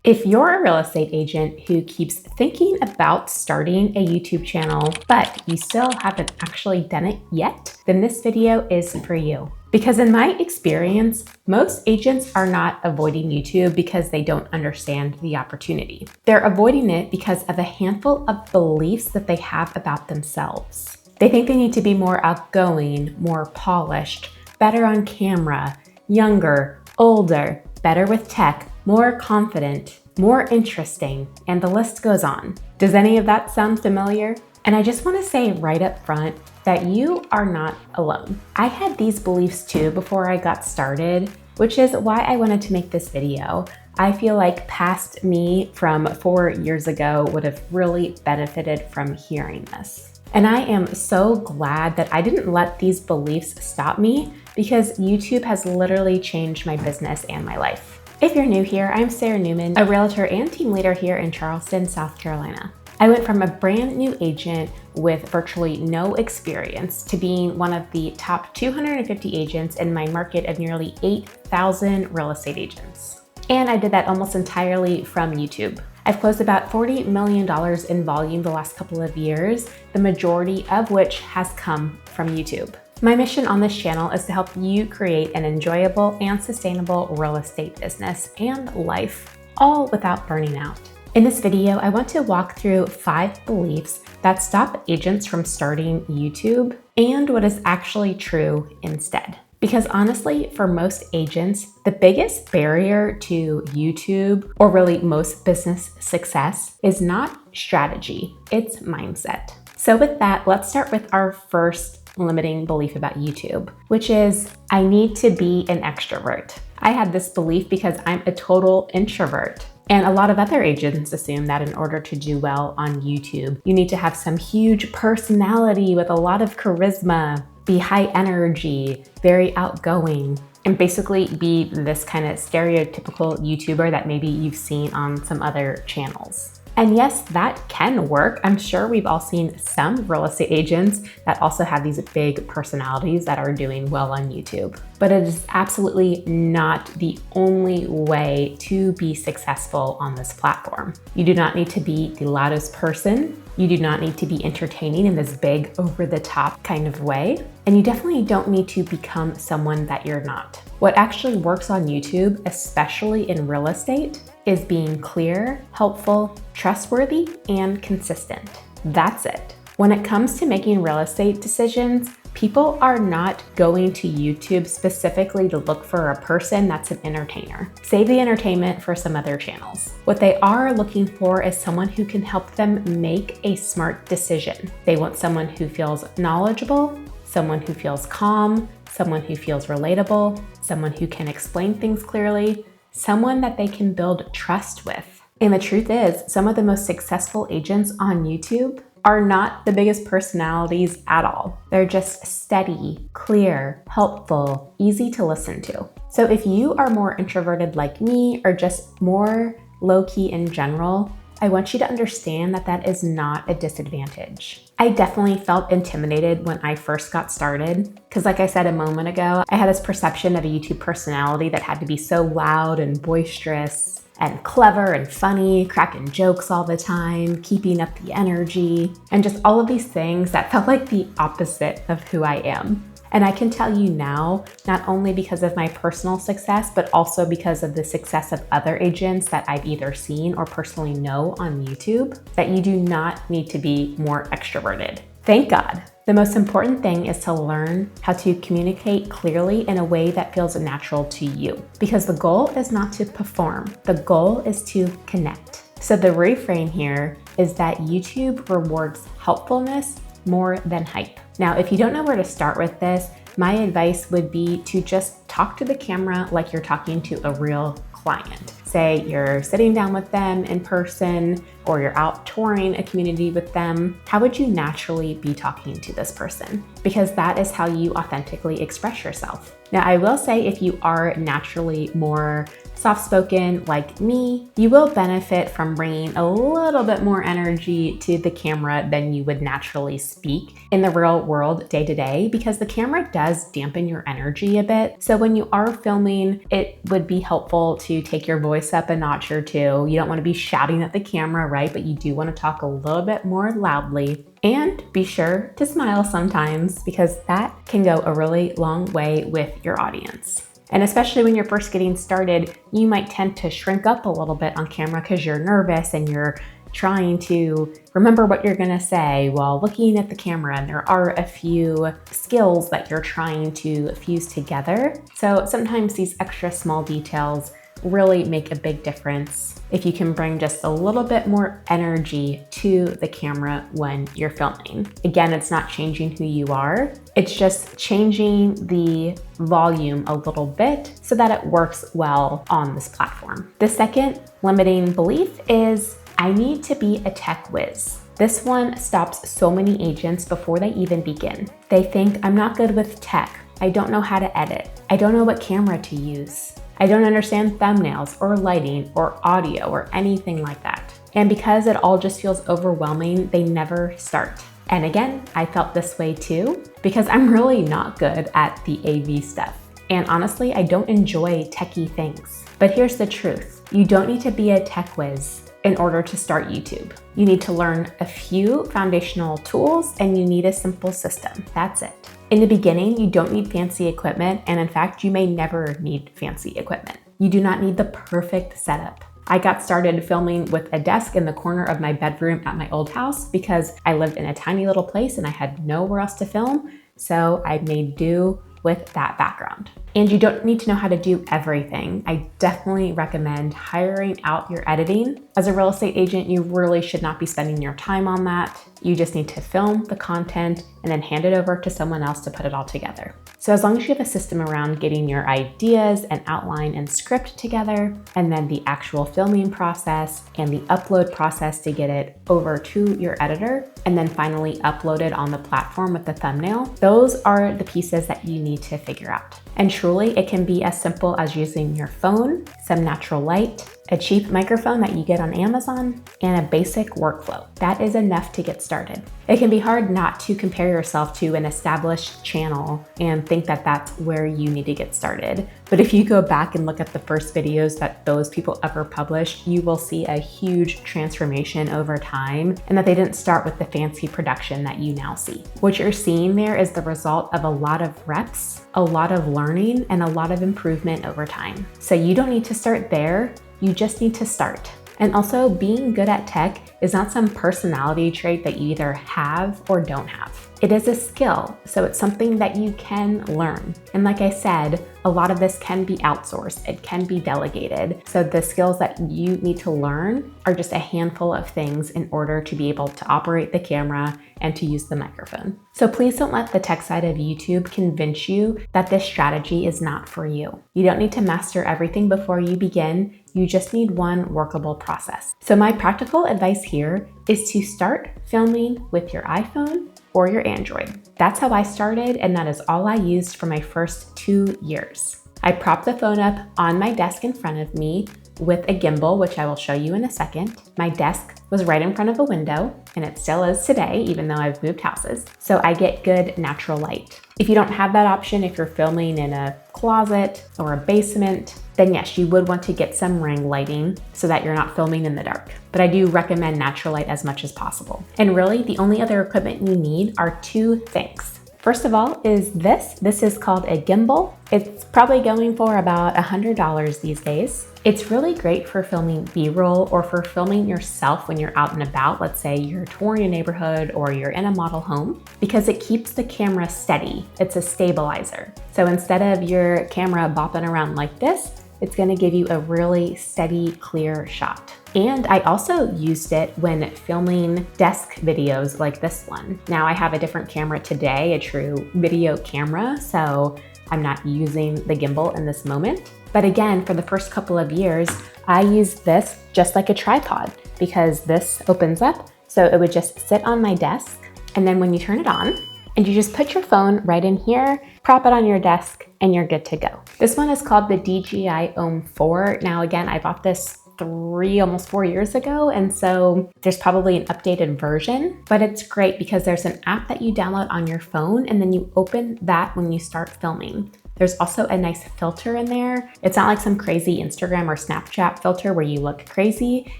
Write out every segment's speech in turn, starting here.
If you're a real estate agent who keeps thinking about starting a YouTube channel, but you still haven't actually done it yet, then this video is for you. Because in my experience, most agents are not avoiding YouTube because they don't understand the opportunity. They're avoiding it because of a handful of beliefs that they have about themselves. They think they need to be more outgoing, more polished, better on camera, younger, older, better with tech, more confident, more interesting, and the list goes on. Does any of that sound familiar? And I just want to say right up front that you are not alone. I had these beliefs too before I got started, which is why I wanted to make this video. I feel like past me from 4 years ago would have really benefited from hearing this. And I am so glad that I didn't let these beliefs stop me, because YouTube has literally changed my business and my life. If you're new here, I'm Sarah Newman, a realtor and team leader here in Charleston, South Carolina. I went from a brand new agent with virtually no experience to being one of the top 250 agents in my market of nearly 8,000 real estate agents. And I did that almost entirely from YouTube. I've closed about $40 million in volume the last couple of years, the majority of which has come from YouTube. My mission on this channel is to help you create an enjoyable and sustainable real estate business and life, all without burning out. In this video, I want to walk through 5 beliefs that stop agents from starting YouTube and what is actually true instead. Because honestly, for most agents, the biggest barrier to YouTube, or really most business success, is not strategy, it's mindset. So with that, let's start with our first limiting belief about YouTube, which is I need to be an extrovert. I had this belief because I'm a total introvert. And a lot of other agents assume that in order to do well on YouTube, you need to have some huge personality with a lot of charisma, be high energy, very outgoing, and basically be this kind of stereotypical YouTuber that maybe you've seen on some other channels. And yes, that can work. I'm sure we've all seen some real estate agents that also have these big personalities that are doing well on YouTube. But it is absolutely not the only way to be successful on this platform. You do not need to be the loudest person. You do not need to be entertaining in this big, over-the-top kind of way. And you definitely don't need to become someone that you're not. What actually works on YouTube, especially in real estate, is being clear, helpful, trustworthy, and consistent. That's it. When it comes to making real estate decisions, people are not going to YouTube specifically to look for a person that's an entertainer. Save the entertainment for some other channels. What they are looking for is someone who can help them make a smart decision. They want someone who feels knowledgeable, someone who feels calm, someone who feels relatable, someone who can explain things clearly, someone that they can build trust with. And the truth is, some of the most successful agents on YouTube are not the biggest personalities at all. They're just steady, clear, helpful, easy to listen to. So if you are more introverted like me, or just more low-key in general, I want you to understand that that is not a disadvantage. I definitely felt intimidated when I first got started, because like I said a moment ago, I had this perception of a YouTube personality that had to be so loud and boisterous and clever and funny, cracking jokes all the time, keeping up the energy, and just all of these things that felt like the opposite of who I am. And I can tell you now, not only because of my personal success, but also because of the success of other agents that I've either seen or personally know on YouTube, that you do not need to be more extroverted. Thank God. The most important thing is to learn how to communicate clearly in a way that feels natural to you, because the goal is not to perform. The goal is to connect. So the reframe here is that YouTube rewards helpfulness more than hype. Now, if you don't know where to start with this, my advice would be to just talk to the camera like you're talking to a real client. Say you're sitting down with them in person, or you're out touring a community with them. How would you naturally be talking to this person? Because that is how you authentically express yourself. Now, I will say if you are naturally more soft-spoken like me, you will benefit from bringing a little bit more energy to the camera than you would naturally speak in the real world day to day, because the camera does dampen your energy a bit. So when you are filming, it would be helpful to take your voice up a notch or two. You don't want to be shouting at the camera, right? But you do want to talk a little bit more loudly. And be sure to smile sometimes, because that can go a really long way with your audience. And especially when you're first getting started, you might tend to shrink up a little bit on camera because you're nervous and you're trying to remember what you're gonna say while looking at the camera, and there are a few skills that you're trying to fuse together. So sometimes these extra small details really make a big difference if you can bring just a little bit more energy to the camera when you're filming. Again, it's not changing who you are, it's just changing the volume a little bit so that it works well on this platform. The second limiting belief is, I need to be a tech whiz. This one stops so many agents before they even begin. They think, I'm not good with tech. I don't know how to edit. I don't know what camera to use. I don't understand thumbnails or lighting or audio or anything like that. And because it all just feels overwhelming, they never start. And again, I felt this way too, because I'm really not good at the AV stuff. And honestly, I don't enjoy techie things. But here's the truth. You don't need to be a tech whiz in order to start YouTube. You need to learn a few foundational tools and you need a simple system. That's it. In the beginning, you don't need fancy equipment, and in fact, you may never need fancy equipment. You do not need the perfect setup. I got started filming with a desk in the corner of my bedroom at my old house because I lived in a tiny little place and I had nowhere else to film, so I made do with that background. And you don't need to know how to do everything. I definitely recommend hiring out your editing. As a real estate agent, you really should not be spending your time on that. You just need to film the content and then hand it over to someone else to put it all together. So as long as you have a system around getting your ideas and outline and script together, and then the actual filming process and the upload process to get it over to your editor, and then finally uploaded on the platform with the thumbnail, those are the pieces that you need to figure out. And truly, it can be as simple as using your phone, some natural light, a cheap microphone that you get on Amazon, and a basic workflow. That is enough to get started. It can be hard not to compare yourself to an established channel and think that that's where you need to get started. But if you go back and look at the first videos that those people ever published, you will see a huge transformation over time, and that they didn't start with the fancy production that you now see. What you're seeing there is the result of a lot of reps, a lot of learning, and a lot of improvement over time. So you don't need to start there. You just need to start. And also, being good at tech is not some personality trait that you either have or don't have. It is a skill, so it's something that you can learn. And like I said, a lot of this can be outsourced, it can be delegated. So the skills that you need to learn are just a handful of things in order to be able to operate the camera and to use the microphone. So please don't let the tech side of YouTube convince you that this strategy is not for you. You don't need to master everything before you begin. You just need one workable process. So my practical advice here is to start filming with your iPhone or your Android. That's how I started, and that is all I used for my first 2 years. I propped the phone up on my desk in front of me with a gimbal, which I will show you in a second. My desk was right in front of a window, and it still is today, even though I've moved houses. So I get good natural light. If you don't have that option, if you're filming in a closet or a basement, then yes, you would want to get some ring lighting so that you're not filming in the dark. But I do recommend natural light as much as possible. And really, the only other equipment you need are 2 things. First of all is this. This is called a gimbal. It's probably going for about $100 these days. It's really great for filming B-roll or for filming yourself when you're out and about. Let's say you're touring a neighborhood or you're in a model home, because it keeps the camera steady. It's a stabilizer. So instead of your camera bopping around like this, it's gonna give you a really steady, clear shot. And I also used it when filming desk videos like this one. Now I have a different camera today, a true video camera, so I'm not using the gimbal in this moment. But again, for the first couple of years, I used this just like a tripod because this opens up, so it would just sit on my desk. And then when you turn it on, and you just put your phone right in here, prop it on your desk, and you're good to go. This one is called the DJI Ohm 4. Now again, I bought this almost 4 years ago, and so there's probably an updated version, but it's great because there's an app that you download on your phone and then you open that when you start filming. There's also a nice filter in there. It's not like some crazy Instagram or Snapchat filter where you look crazy.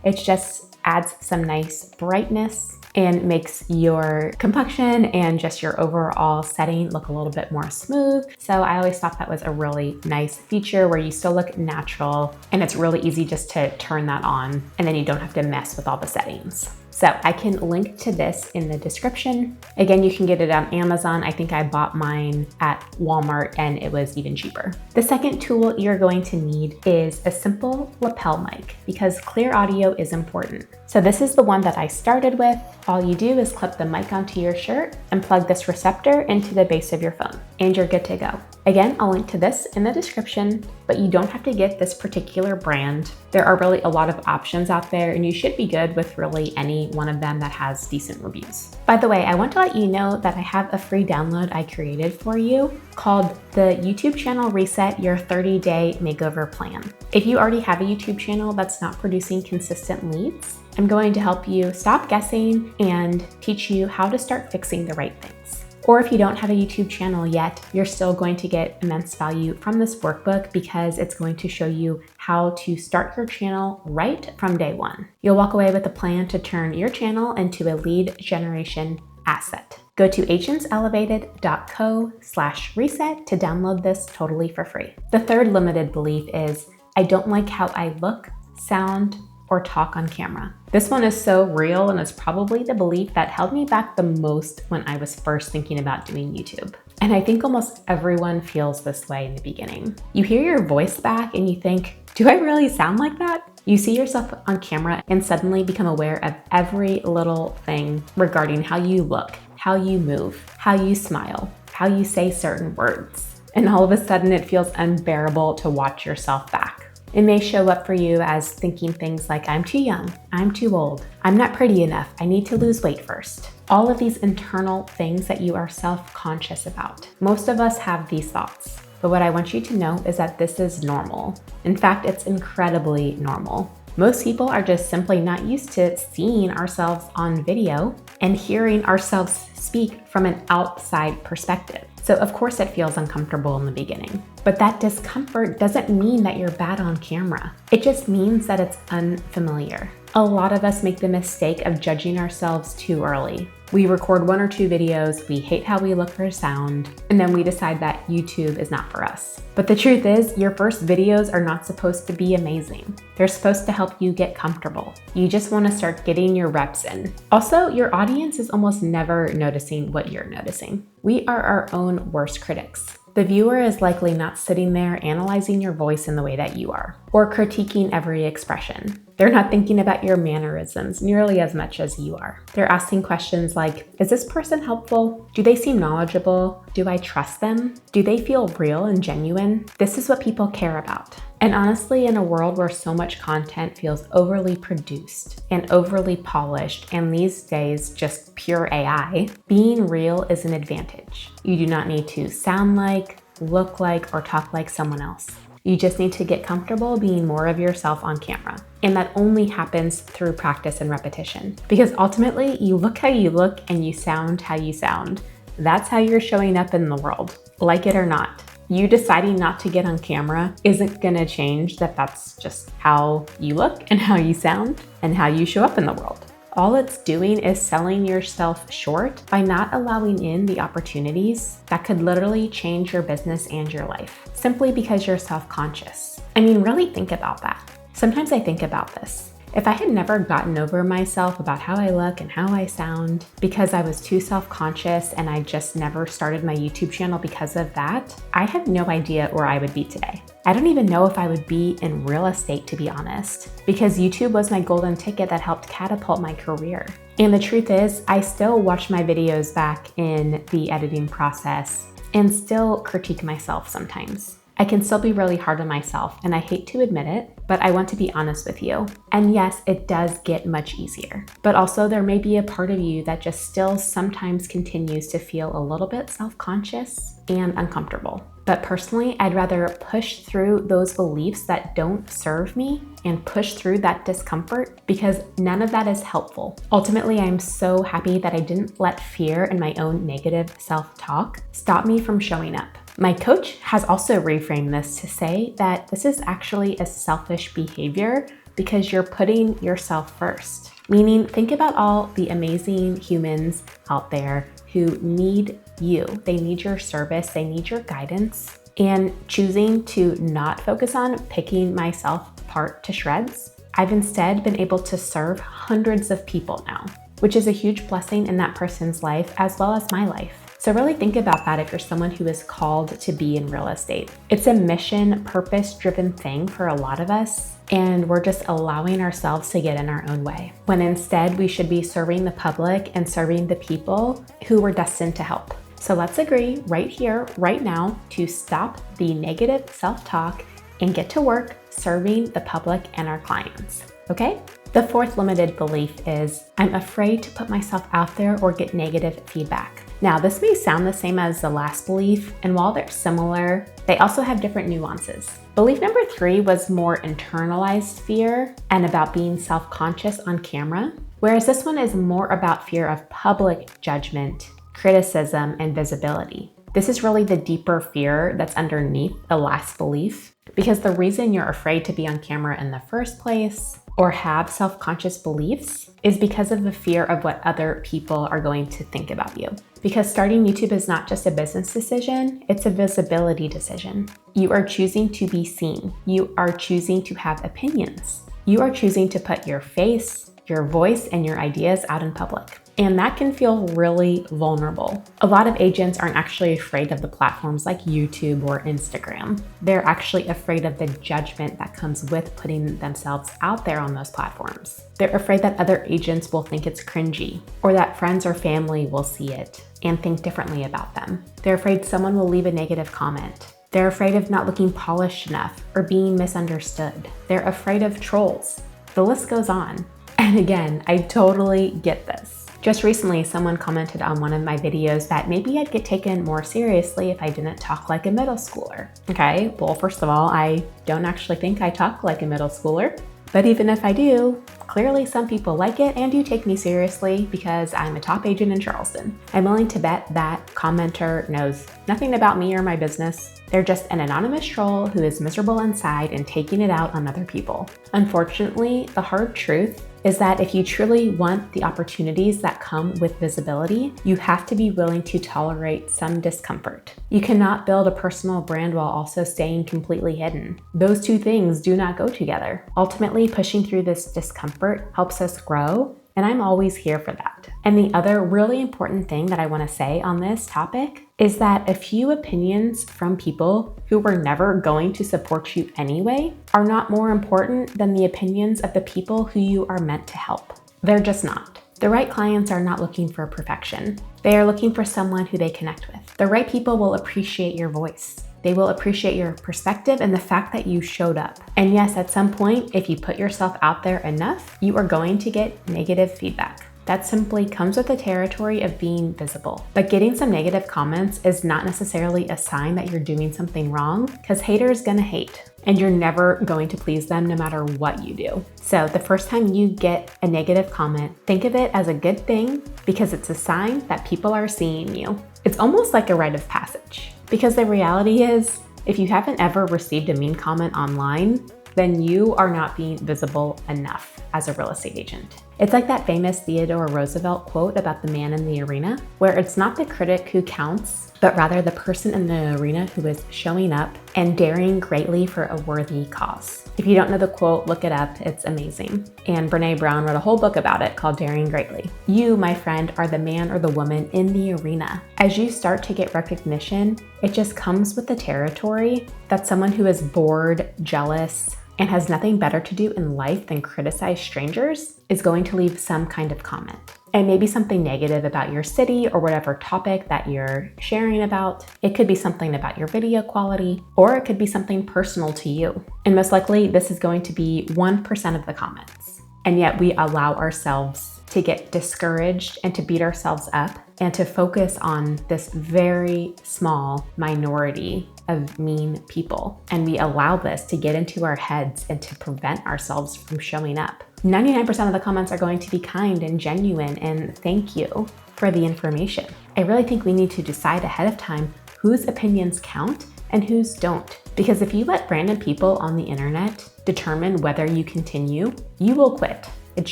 It just adds some nice brightness and makes your complexion and just your overall setting look a little bit more smooth. So I always thought that was a really nice feature where you still look natural, and it's really easy just to turn that on and then you don't have to mess with all the settings. So I can link to this in the description. Again, you can get it on Amazon. I think I bought mine at Walmart and it was even cheaper. The second tool you're going to need is a simple lapel mic because clear audio is important. So this is the one that I started with. All you do is clip the mic onto your shirt and plug this receptor into the base of your phone, and you're good to go. Again, I'll link to this in the description, but you don't have to get this particular brand. There are really a lot of options out there, and you should be good with really any one of them that has decent reviews. By the way, I want to let you know that I have a free download I created for you called the YouTube Channel Reset Your 30-Day Makeover Plan. If you already have a YouTube channel that's not producing consistent leads, I'm going to help you stop guessing and teach you how to start fixing the right things. Or if you don't have a YouTube channel yet, you're still going to get immense value from this workbook because it's going to show you how to start your channel right from day one. You'll walk away with a plan to turn your channel into a lead generation asset. Go to agentselevated.co/reset to download this totally for free. The third limited belief is, I don't like how I look, sound, or talk on camera. This one is so real, and it's probably the belief that held me back the most when I was first thinking about doing YouTube. And I think almost everyone feels this way in the beginning. You hear your voice back and you think, do I really sound like that? You see yourself on camera and suddenly become aware of every little thing regarding how you look, how you move, how you smile, how you say certain words. And all of a sudden it feels unbearable to watch yourself back. It may show up for you as thinking things like, I'm too young, I'm too old, I'm not pretty enough, I need to lose weight first. All of these internal things that you are self-conscious about. Most of us have these thoughts, but what I want you to know is that this is normal. In fact, it's incredibly normal. Most people are just simply not used to seeing ourselves on video and hearing ourselves speak from an outside perspective. So of course it feels uncomfortable in the beginning, but that discomfort doesn't mean that you're bad on camera. It just means that it's unfamiliar. A lot of us make the mistake of judging ourselves too early. We record 1 or 2 videos, we hate how we look or sound, and then we decide that YouTube is not for us. But the truth is, your first videos are not supposed to be amazing. They're supposed to help you get comfortable. You just want to start getting your reps in. Also, your audience is almost never noticing what you're noticing. We are our own worst critics. The viewer is likely not sitting there analyzing your voice in the way that you are, or critiquing every expression. They're not thinking about your mannerisms nearly as much as you are. They're asking questions like, is this person helpful? Do they seem knowledgeable? Do I trust them? Do they feel real and genuine? This is what people care about. And honestly, in a world where so much content feels overly produced and overly polished, and these days just pure AI, being real is an advantage. You do not need to sound like, look like, or talk like someone else. You just need to get comfortable being more of yourself on camera. And that only happens through practice and repetition. Because ultimately, you look how you look and you sound how you sound. That's how you're showing up in the world, like it or not. You deciding not to get on camera isn't gonna change that that's just how you look and how you sound and how you show up in the world. All it's doing is selling yourself short by not allowing in the opportunities that could literally change your business and your life, simply because you're self-conscious. I mean, really think about that. Sometimes I think about this. If I had never gotten over myself about how I look and how I sound because I was too self-conscious and I just never started my YouTube channel because of that, I have no idea where I would be today. I don't even know if I would be in real estate, to be honest, because YouTube was my golden ticket that helped catapult my career. And the truth is, I still watch my videos back in the editing process and still critique myself sometimes. I can still be really hard on myself, and I hate to admit it, but I want to be honest with you. And yes, it does get much easier. But also there may be a part of you that just still sometimes continues to feel a little bit self-conscious and uncomfortable. But personally, I'd rather push through those beliefs that don't serve me and push through that discomfort, because none of that is helpful. Ultimately, I'm so happy that I didn't let fear and my own negative self-talk stop me from showing up. My coach has also reframed this to say that this is actually a selfish behavior because you're putting yourself first. Meaning, think about all the amazing humans out there who need you. They need your service, they need your guidance. And choosing to not focus on picking myself apart to shreds, I've instead been able to serve hundreds of people now, which is a huge blessing in that person's life as well as my life. So really think about that if you're someone who is called to be in real estate. It's a mission, purpose-driven thing for a lot of us, and we're just allowing ourselves to get in our own way, when instead we should be serving the public and serving the people who we're destined to help. So let's agree right here, right now, to stop the negative self-talk and get to work serving the public and our clients, okay? The fourth limited belief is, I'm afraid to put myself out there or get negative feedback. Now, this may sound the same as the last belief, and while they're similar, they also have different nuances. Belief number 3 was more internalized fear and about being self-conscious on camera, whereas this one is more about fear of public judgment, criticism, and visibility. This is really the deeper fear that's underneath the last belief, because the reason you're afraid to be on camera in the first place or have self-conscious beliefs is because of the fear of what other people are going to think about you. Because starting YouTube is not just a business decision, it's a visibility decision. You are choosing to be seen. You are choosing to have opinions. You are choosing to put your face, your voice, and your ideas out in public. And that can feel really vulnerable. A lot of agents aren't actually afraid of the platforms like YouTube or Instagram. They're actually afraid of the judgment that comes with putting themselves out there on those platforms. They're afraid that other agents will think it's cringy, or that friends or family will see it and think differently about them. They're afraid someone will leave a negative comment. They're afraid of not looking polished enough or being misunderstood. They're afraid of trolls. The list goes on. And again, I totally get this. Just recently, someone commented on one of my videos that maybe I'd get taken more seriously if I didn't talk like a middle schooler. Okay, well, first of all, I don't actually think I talk like a middle schooler. But even if I do, clearly some people like it and do take me seriously because I'm a top agent in Charleston. I'm willing to bet that commenter knows nothing about me or my business. They're just an anonymous troll who is miserable inside and taking it out on other people. Unfortunately, the hard truth is that if you truly want the opportunities that come with visibility, you have to be willing to tolerate some discomfort. You cannot build a personal brand while also staying completely hidden. Those two things do not go together. Ultimately, pushing through this discomfort helps us grow, and I'm always here for that. And the other really important thing that I want to say on this topic is that a few opinions from people who were never going to support you anyway are not more important than the opinions of the people who you are meant to help. They're just not. The right clients are not looking for perfection. They are looking for someone who they connect with. The right people will appreciate your voice. They will appreciate your perspective and the fact that you showed up. And yes, at some point, if you put yourself out there enough, you are going to get negative feedback. That simply comes with the territory of being visible. But getting some negative comments is not necessarily a sign that you're doing something wrong, because haters gonna hate, and you're never going to please them no matter what you do. So the first time you get a negative comment, think of it as a good thing, because it's a sign that people are seeing you. It's almost like a rite of passage, because the reality is, if you haven't ever received a mean comment online, then you are not being visible enough as a real estate agent. It's like that famous Theodore Roosevelt quote about the man in the arena, where it's not the critic who counts, but rather the person in the arena who is showing up and daring greatly for a worthy cause. If you don't know the quote, look it up, it's amazing. And Brene Brown wrote a whole book about it called Daring Greatly. You, my friend, are the man or the woman in the arena. As you start to get recognition, it just comes with the territory that someone who is bored, jealous, and has nothing better to do in life than criticize strangers is going to leave some kind of comment. It may be something negative about your city or whatever topic that you're sharing about. It could be something about your video quality, or it could be something personal to you. And most likely, this is going to be 1% of the comments. And yet we allow ourselves to get discouraged and to beat ourselves up and to focus on this very small minority of mean people. And we allow this to get into our heads and to prevent ourselves from showing up. 99% of the comments are going to be kind and genuine and thank you for the information. I really think we need to decide ahead of time whose opinions count and whose don't. Because if you let random people on the internet determine whether you continue, you will quit. It's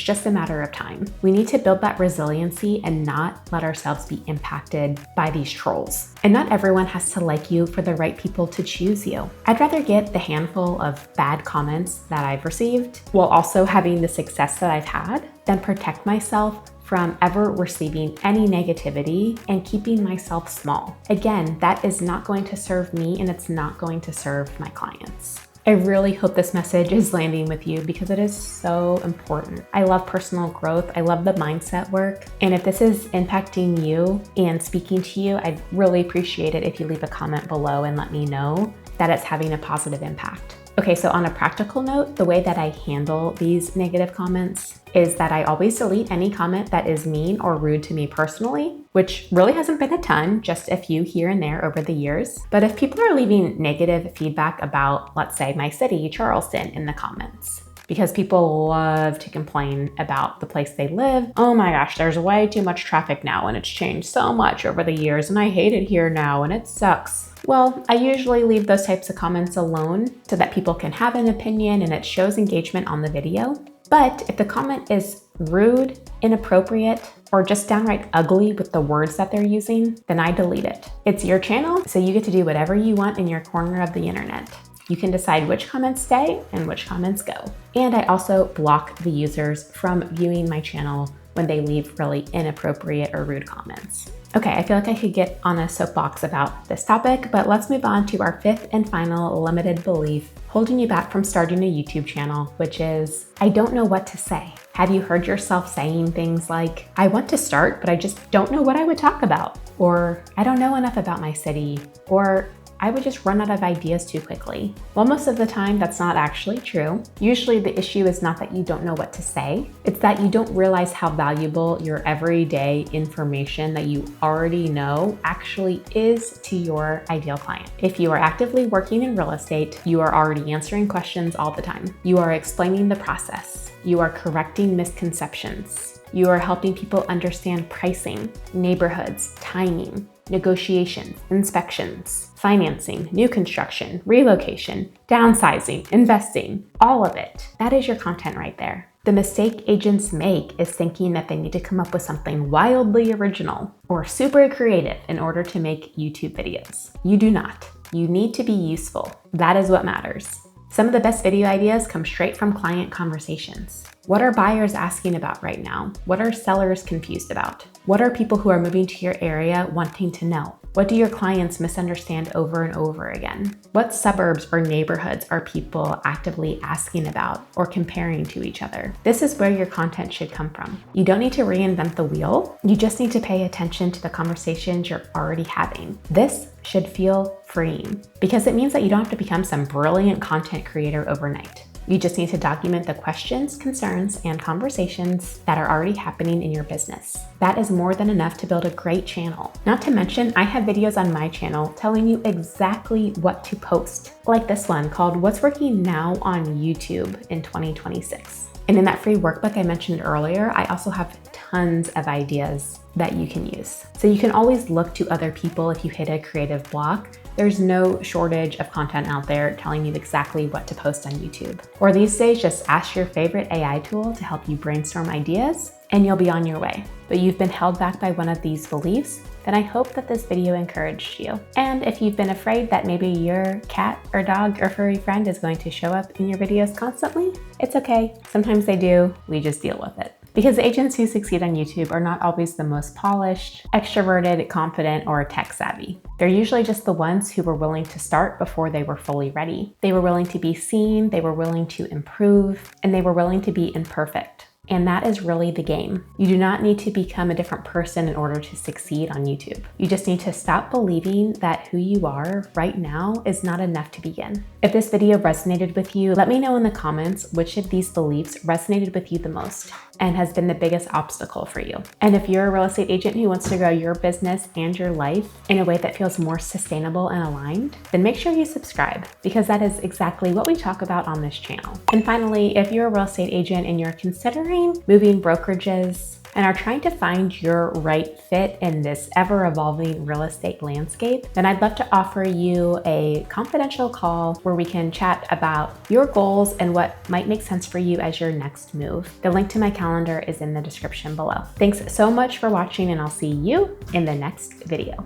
just a matter of time. We need to build that resiliency and not let ourselves be impacted by these trolls. And not everyone has to like you for the right people to choose you. I'd rather get the handful of bad comments that I've received while also having the success that I've had than protect myself from ever receiving any negativity and keeping myself small. Again, that is not going to serve me and it's not going to serve my clients. I really hope this message is landing with you because it is so important. I love personal growth. I love the mindset work. And if this is impacting you and speaking to you, I'd really appreciate it if you leave a comment below and let me know that it's having a positive impact. Okay, so on a practical note, the way that I handle these negative comments is that I always delete any comment that is mean or rude to me personally, which really hasn't been a ton, just a few here and there over the years. But if people are leaving negative feedback about, let's say, my city, Charleston, in the comments, because people love to complain about the place they live. Oh my gosh, there's way too much traffic now and it's changed so much over the years and I hate it here now and it sucks. Well, I usually leave those types of comments alone so that people can have an opinion and it shows engagement on the video. But if the comment is rude, inappropriate, or just downright ugly with the words that they're using, then I delete it. It's your channel, so you get to do whatever you want in your corner of the internet. You can decide which comments stay and which comments go. And I also block the users from viewing my channel when they leave really inappropriate or rude comments. Okay, I feel like I could get on a soapbox about this topic, but let's move on to our fifth and final limited belief holding you back from starting a YouTube channel, which is, I don't know what to say. Have you heard yourself saying things like, I want to start, but I just don't know what I would talk about? Or, I don't know enough about my city? Or, I would just run out of ideas too quickly. Well, most of the time, that's not actually true. Usually the issue is not that you don't know what to say, it's that you don't realize how valuable your everyday information that you already know actually is to your ideal client. If you are actively working in real estate, you are already answering questions all the time. You are explaining the process. You are correcting misconceptions. You are helping people understand pricing, neighborhoods, timing, negotiations, inspections, financing, new construction, relocation, downsizing, investing, all of it. That is your content right there. The mistake agents make is thinking that they need to come up with something wildly original or super creative in order to make YouTube videos. You do not. You need to be useful. That is what matters. Some of the best video ideas come straight from client conversations. What are buyers asking about right now? What are sellers confused about? What are people who are moving to your area wanting to know? What do your clients misunderstand over and over again? What suburbs or neighborhoods are people actively asking about or comparing to each other? This is where your content should come from. You don't need to reinvent the wheel. You just need to pay attention to the conversations you're already having. This should feel freeing because it means that you don't have to become some brilliant content creator overnight. You just need to document the questions, concerns, and conversations that are already happening in your business. That is more than enough to build a great channel. Not to mention, I have videos on my channel telling you exactly what to post, like this one called What's Working Now on YouTube in 2026. And in that free workbook I mentioned earlier, I also have tons of ideas that you can use. So you can always look to other people if you hit a creative block. There's no shortage of content out there telling you exactly what to post on YouTube. Or these days, just ask your favorite AI tool to help you brainstorm ideas and you'll be on your way. But you've been held back by one of these beliefs, then I hope that this video encouraged you. And if you've been afraid that maybe your cat or dog or furry friend is going to show up in your videos constantly, it's okay. Sometimes they do, we just deal with it. Because agents who succeed on YouTube are not always the most polished, extroverted, confident, or tech savvy. They're usually just the ones who were willing to start before they were fully ready. They were willing to be seen, they were willing to improve, and they were willing to be imperfect. And that is really the game. You do not need to become a different person in order to succeed on YouTube. You just need to stop believing that who you are right now is not enough to begin. If this video resonated with you, let me know in the comments which of these beliefs resonated with you the most and has been the biggest obstacle for you. And if you're a real estate agent who wants to grow your business and your life in a way that feels more sustainable and aligned, then make sure you subscribe, because that is exactly what we talk about on this channel. And finally, if you're a real estate agent and you're considering moving brokerages and are trying to find your right fit in this ever-evolving real estate landscape, then I'd love to offer you a confidential call where we can chat about your goals and what might make sense for you as your next move. The link to my calendar is in the description below. Thanks so much for watching, and I'll see you in the next video.